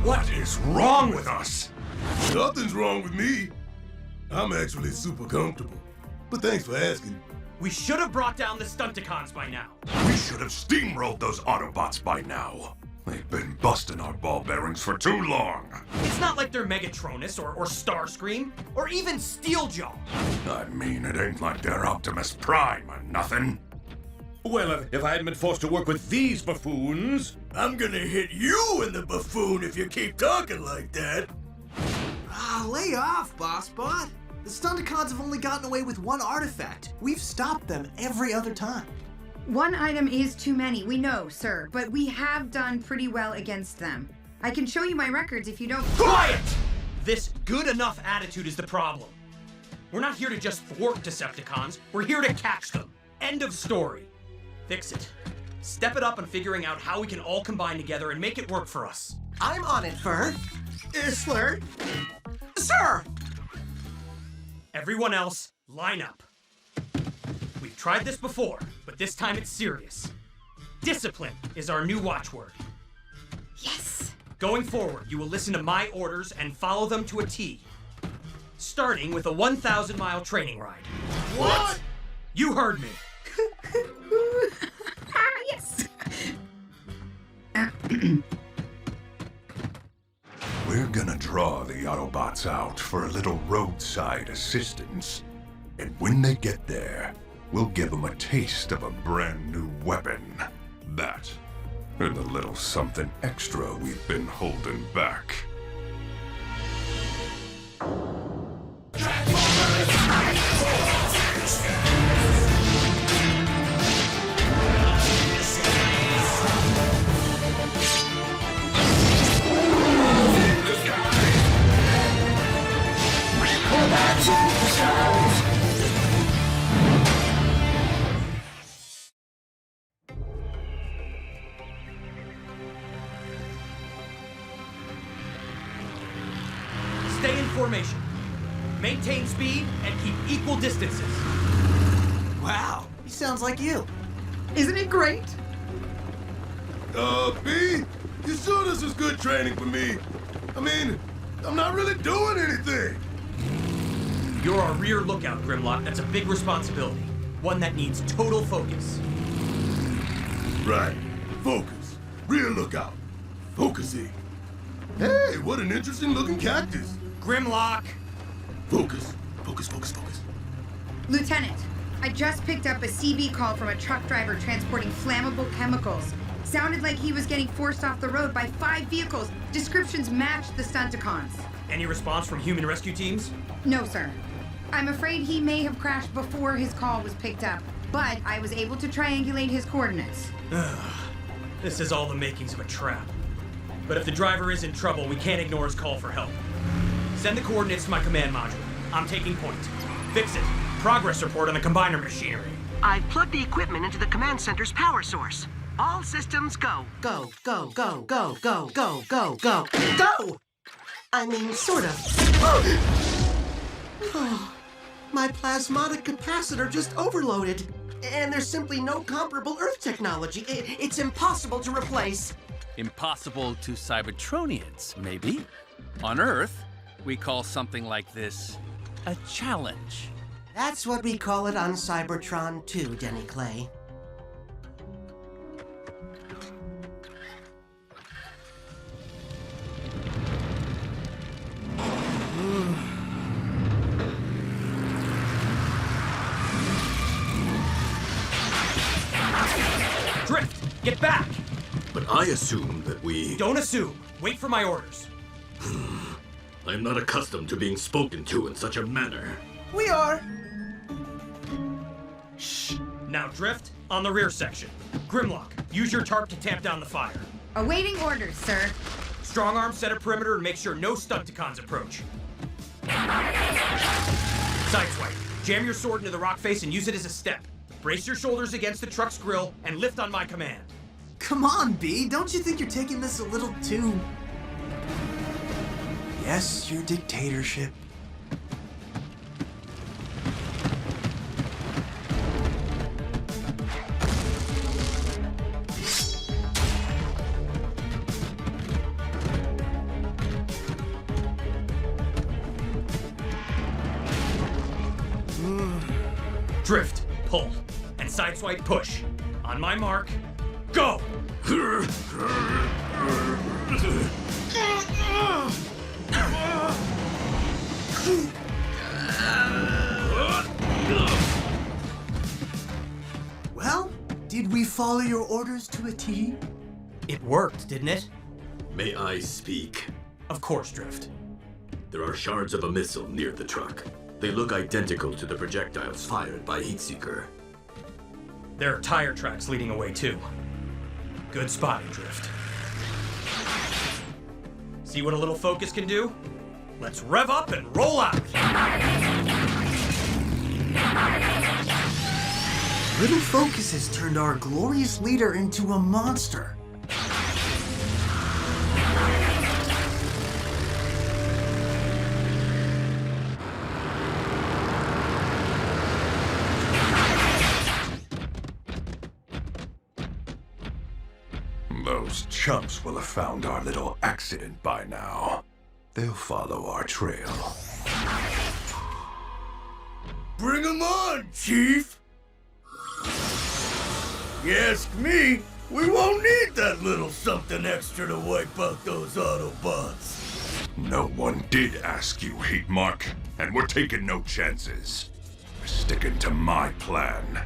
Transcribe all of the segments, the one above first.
What is wrong with us? Nothing's wrong with me. I'm actually super comfortable. But thanks for asking. We should have brought down the Stunticons by now. We should have steamrolled those Autobots by now. They've been busting our ball bearings for too long. It's not like they're Megatronus or Starscream or even Steeljaw. I mean, it ain't like they're Optimus Prime or nothing. Well, if I hadn't been forced to work with these buffoons... I'm gonna hit you in the buffoon if you keep talking like that. Lay off, BossBot. The Stunticons have only gotten away with one artifact. We've stopped them every other time. One item is too many, we know, sir, but we have done pretty well against them. I can show you my records if you don't— Quiet! This good enough attitude is the problem. We're not here to just thwart Decepticons, we're here to catch them. End of story. Fix it. Step it up on figuring out how we can all combine together and make it work for us. I'm on it, Fur. Slur. Sir! Everyone else, line up. We've tried this before, but this time it's serious. Discipline is our new watchword. Yes! Going forward, you will listen to my orders and follow them to a T. Starting with a 1,000-mile training ride. What? You heard me. Yes! We're gonna draw the Autobots out for a little roadside assistance. And when they get there, we'll give them a taste of a brand new weapon. That, and a little something extra we've been holding back. Stay in formation. Maintain speed and keep equal distances. Wow, he sounds like you. Isn't it great? B, you sure this is good training for me? I mean, I'm not really doing anything. You're our rear lookout, Grimlock. That's a big responsibility. One that needs total focus. Right. Focus. Rear lookout. Focusing. Hey, what an interesting looking cactus. Grimlock! Focus. Focus, focus, focus. Lieutenant, I just picked up a CV call from a truck driver transporting flammable chemicals. Sounded like he was getting forced off the road by 5 vehicles. Descriptions matched the Stunticons. Any response from human rescue teams? No, sir. I'm afraid he may have crashed before his call was picked up, but I was able to triangulate his coordinates. This is all the makings of a trap. But if the driver is in trouble, we can't ignore his call for help. Send the coordinates to my command module. I'm taking point. Fix it. Progress report on the combiner machinery. I've plugged the equipment into the command center's power source. All systems go. Go, go, go, go, go, go, go, go, go! I mean, sort of. My plasmatic capacitor just overloaded. And there's simply no comparable Earth technology. It's impossible to replace. Impossible to Cybertronians, maybe? On Earth, we call something like this a challenge. That's what we call it on Cybertron too, Denny Clay. Drift! Get back! But I assume that we... Don't assume. Wait for my orders. I'm not accustomed to being spoken to in such a manner. We are. Shh. Now Drift, on the rear section. Grimlock, use your tarp to tamp down the fire. Awaiting orders, sir. Strong arm, set a perimeter, and make sure no Stunticons approach. Sideswipe. Jam your sword into the rock face and use it as a step. Brace your shoulders against the truck's grill and lift on my command. Come on, B. Don't you think you're taking this a little too... Yes, your dictatorship. Drift, pull, and sideswipe push. On my mark, go! Well, did we follow your orders to a T? It worked, didn't it? May I speak? Of course, Drift. There are shards of a missile near the truck. They look identical to the projectiles fired by Heatseeker. There are tire tracks leading away, too. Good spotting, Drift. See what a little focus can do? Let's rev up and roll out! Little focus has turned our glorious leader into a monster. Those chumps will have found our little accident by now. They'll follow our trail. Bring 'em on, Chief! You ask me, we won't need that little something extra to wipe out those Autobots. No one did ask you, Heatmark, and we're taking no chances. We're sticking to my plan.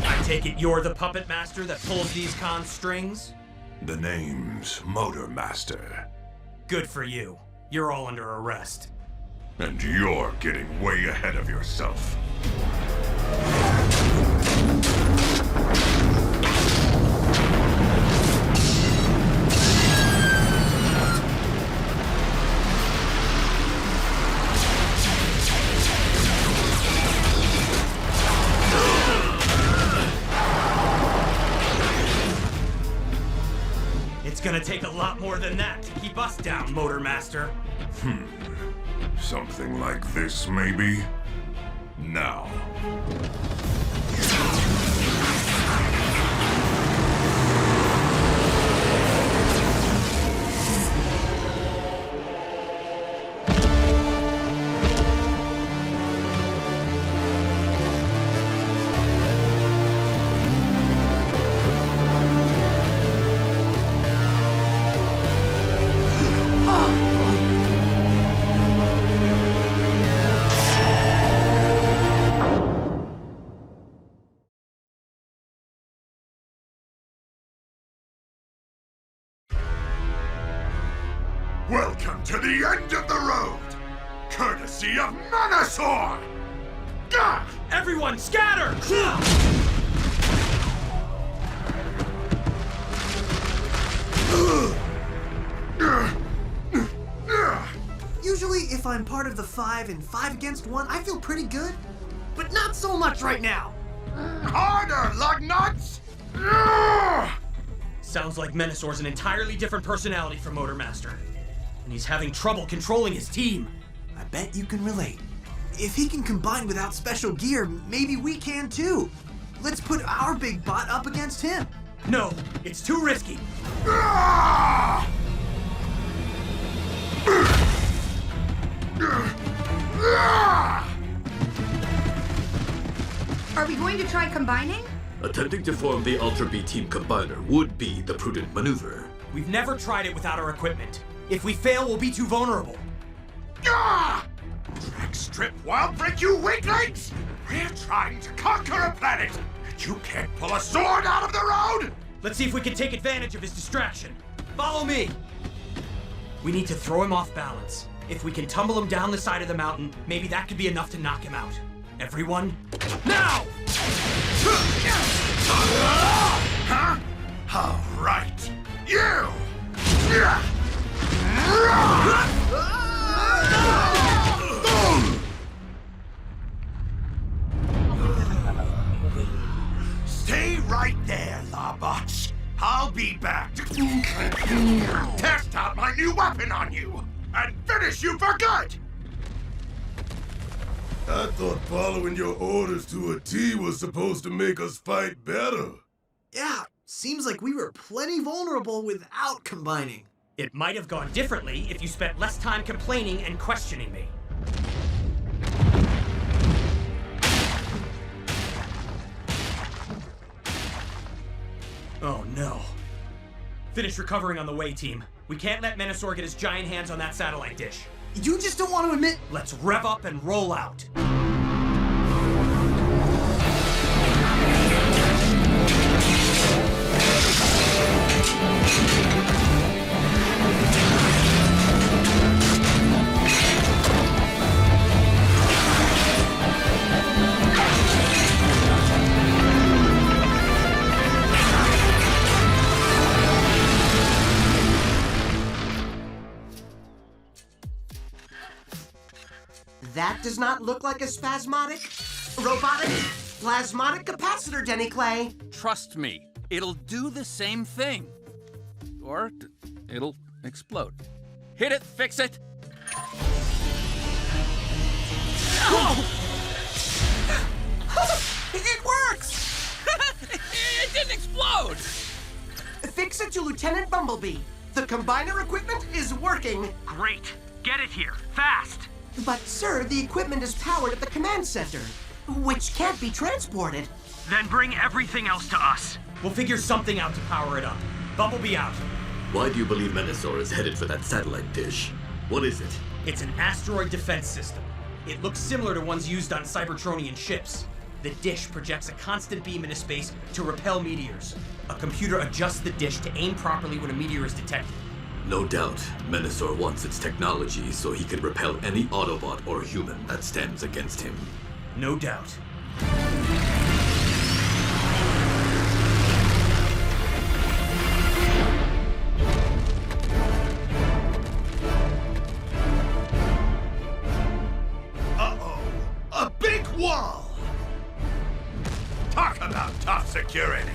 I take it you're the puppet master that pulls these cons' strings? The name's Motor Master. Good for you. You're all under arrest. And you're getting way ahead of yourself. It's gonna take a lot more than that to keep us down, Motor Master. Something like this, maybe? Now. Welcome to the end of the road, courtesy of Menasor! Gah! Everyone, scatter! Usually, if I'm part of the 5 and 5 against 1, I feel pretty good. But not so much right now. Harder, lugnuts! Sounds like Menasor's an entirely different personality from Motor Master. And he's having trouble controlling his team. I bet you can relate. If he can combine without special gear, maybe we can too. Let's put our big bot up against him. No, it's too risky. Are we going to try combining? Attempting to form the Ultra B Team Combiner would be the prudent maneuver. We've never tried it without our equipment. If we fail, we'll be too vulnerable. Drag strip wild break, you weaklings! We're trying to conquer a planet, and you can't pull a sword out of the road! Let's see if we can take advantage of his distraction. Follow me! We need to throw him off balance. If we can tumble him down the side of the mountain, maybe that could be enough to knock him out. Everyone, now! Huh? All right. You! Stay right there, Lawbots. I'll be back to test out my new weapon on you and finish you for good! I thought following your orders to a T was supposed to make us fight better. Yeah, seems like we were plenty vulnerable without combining. It might have gone differently if you spent less time complaining and questioning me. Oh no. Finish recovering on the way, team. We can't let Menasor get his giant hands on that satellite dish. You just don't want to admit. Let's rev up and roll out. That does not look like a spasmodic, robotic, plasmodic capacitor, Denny Clay. Trust me, it'll do the same thing. Or it'll explode. Hit it, fix it. It works! It didn't explode! Fix it to Lieutenant Bumblebee. The combiner equipment is working. Great. Get it here, fast. But, sir, the equipment is powered at the command center, which can't be transported. Then bring everything else to us. We'll figure something out to power it up. Bumblebee out. Why do you believe Menasor is headed for that satellite dish? What is it? It's an asteroid defense system. It looks similar to ones used on Cybertronian ships. The dish projects a constant beam into space to repel meteors. A computer adjusts the dish to aim properly when a meteor is detected. No doubt, Menasor wants its technology so he can repel any Autobot or human that stands against him. No doubt. Uh-oh, a big wall! Talk about tough security!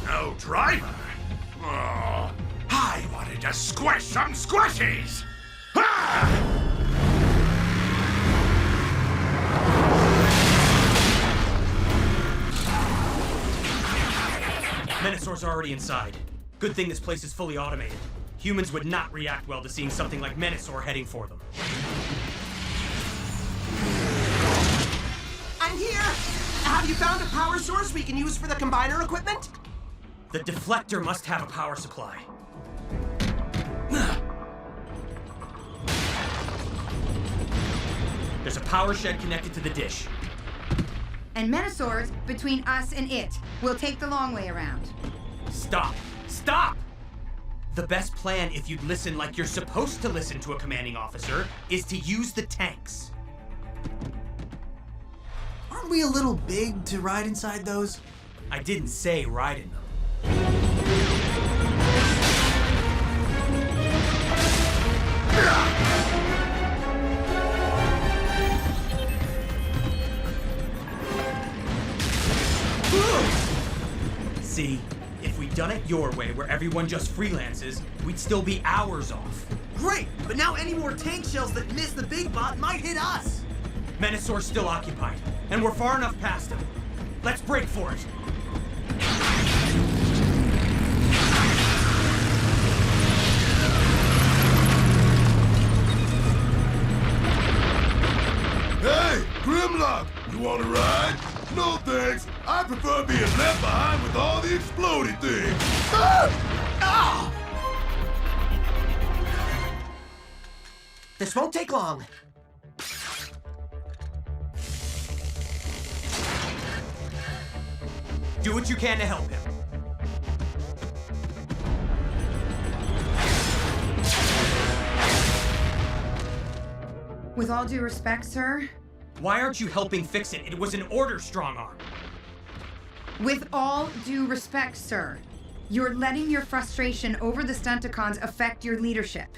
No driver? Oh, I wanted to squish some squishies! Ah! Menasor's already inside. Good thing this place is fully automated. Humans would not react well to seeing something like Menasor heading for them. I'm here! Have you found a power source we can use for the combiner equipment? The deflector must have a power supply. There's a power shed connected to the dish. And Menasor's between us and it. We'll take the long way around. Stop! Stop! The best plan, if you'd listen like you're supposed to listen to a commanding officer, is to use the tanks. Aren't we a little big to ride inside those? I didn't say ride in them. See, if we'd done it your way, where everyone just freelances, we'd still be hours off. Great, but now any more tank shells that miss the big bot might hit us. Menasor's still occupied, and we're far enough past him. Let's break for it. Hey, Grimlock, you wanna ride? No thanks. I prefer being left behind with all the exploding things. Ah! This won't take long. Do what you can to help him. With all due respect, sir. Why aren't you helping fix it? It was an order, Strongarm. With all due respect, sir. You're letting your frustration over the Stunticons affect your leadership.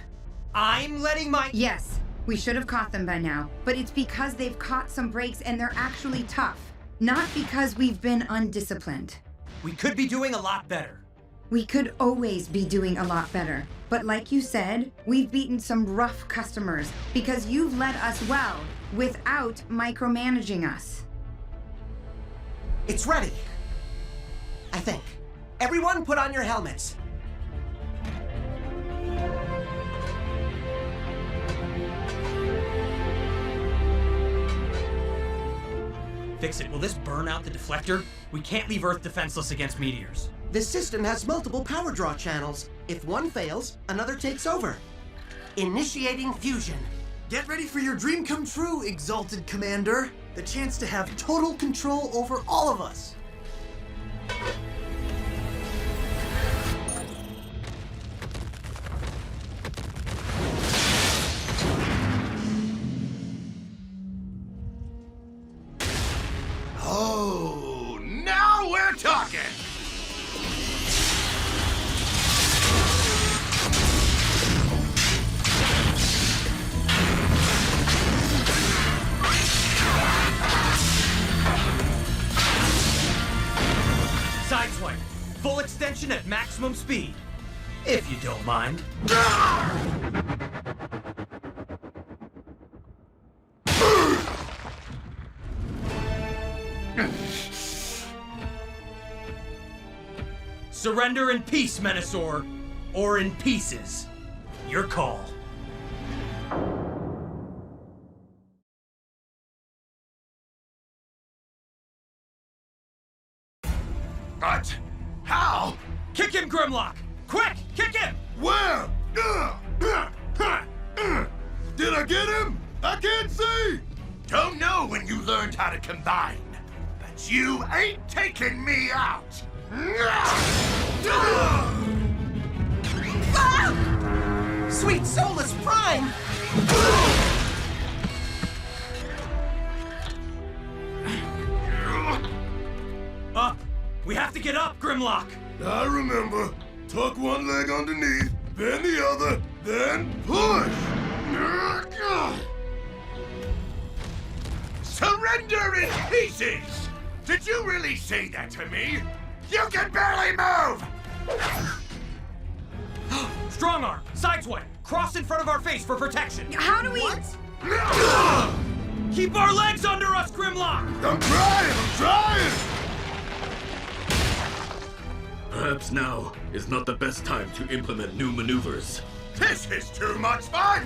I'm letting my... Yes, we should have caught them by now, but it's because they've caught some breaks and they're actually tough. Not because we've been undisciplined. We could be doing a lot better. We could always be doing a lot better. But like you said, we've beaten some rough customers because you've led us well without micromanaging us. It's ready. I think. Everyone put on your helmets. Fix it. Will this burn out the deflector? We can't leave Earth defenseless against meteors. This system has multiple power draw channels. If one fails, another takes over. Initiating fusion. Get ready for your dream come true, Exalted Commander. The chance to have total control over all of us. Oh, now we're talking! Sideswipe. Full extension at maximum speed. If you don't mind. Surrender in peace, Menasor. Or in pieces. Your call. But how? Kick him, Grimlock! Quick! Kick him! Where? Did I get him? I can't see! Don't know when you learned how to combine, but you ain't taking me out! Ah! Sweet Solus Prime! Up! We have to get up, Grimlock! I remember. Tuck one leg underneath, then the other, then push! Surrender in pieces! Did you really say that to me? You can barely move! Strong arm! Sideswipe! Cross in front of our face for protection! How do we... Keep our legs under us, Grimlock! I'm trying! Perhaps now is not the best time to implement new maneuvers. This is too much fun!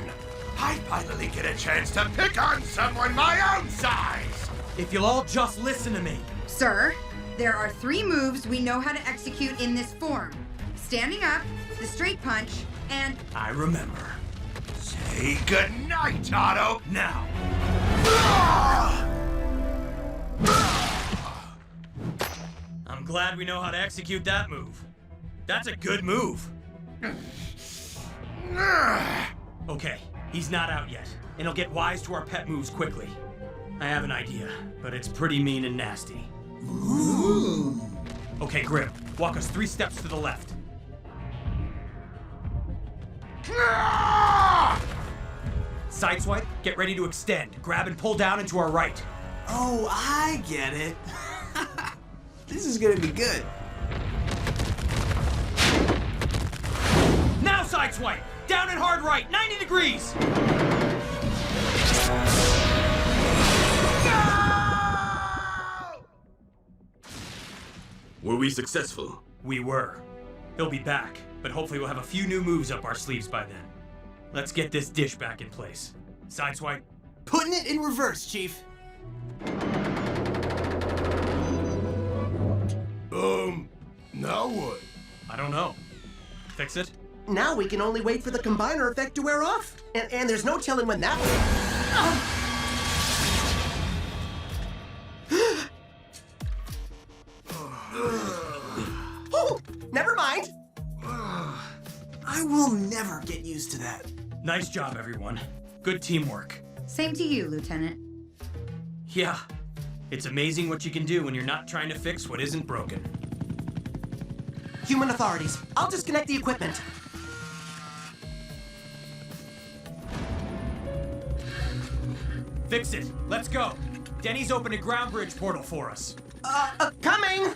I finally get a chance to pick on someone my own size! If you'll all just listen to me. Sir, there are 3 moves we know how to execute in this form. Standing up, the straight punch, and... I remember. Say goodnight, Otto! Now! I'm glad we know how to execute that move. That's a good move. Okay, he's not out yet, and he'll get wise to our pet moves quickly. I have an idea, but it's pretty mean and nasty. Ooh. Okay, Grim, walk us 3 steps to the left. Sideswipe, get ready to extend. Grab and pull down into our right. Oh, I get it. This is gonna be good. Now Sideswipe! Down and hard right, 90 degrees! Were we successful? We were. He'll be back, but hopefully we'll have a few new moves up our sleeves by then. Let's get this dish back in place. Sideswipe. Putting it in reverse, Chief. Now what? I don't know. Fix it? Now we can only wait for the combiner effect to wear off. And there's no telling when that Oh, never mind. I will never get used to that. Nice job, everyone. Good teamwork. Same to you, Lieutenant. Yeah. It's amazing what you can do when you're not trying to fix what isn't broken. Human authorities, I'll disconnect the equipment. Fix it. Let's go. Denny's opened a ground bridge portal for us. Coming!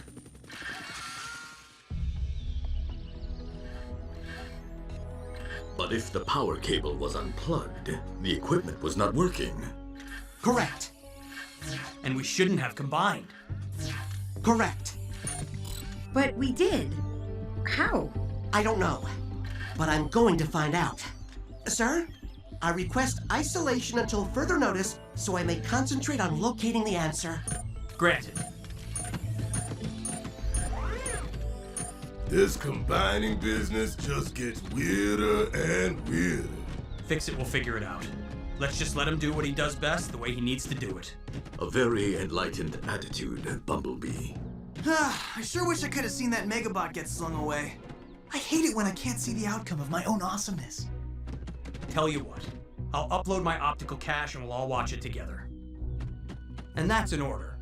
But if the power cable was unplugged, the equipment was not working. Correct. And we shouldn't have combined. Correct. But we did. How? I don't know, but I'm going to find out. Sir, I request isolation until further notice so I may concentrate on locating the answer. Granted. This combining business just gets weirder and weirder. Fix-It will figure it out. Let's just let him do what he does best the way he needs to do it. A very enlightened attitude, Bumblebee. I sure wish I could have seen that Megabot get slung away. I hate it when I can't see the outcome of my own awesomeness. Tell you what, I'll upload my optical cache and we'll all watch it together. And that's an order.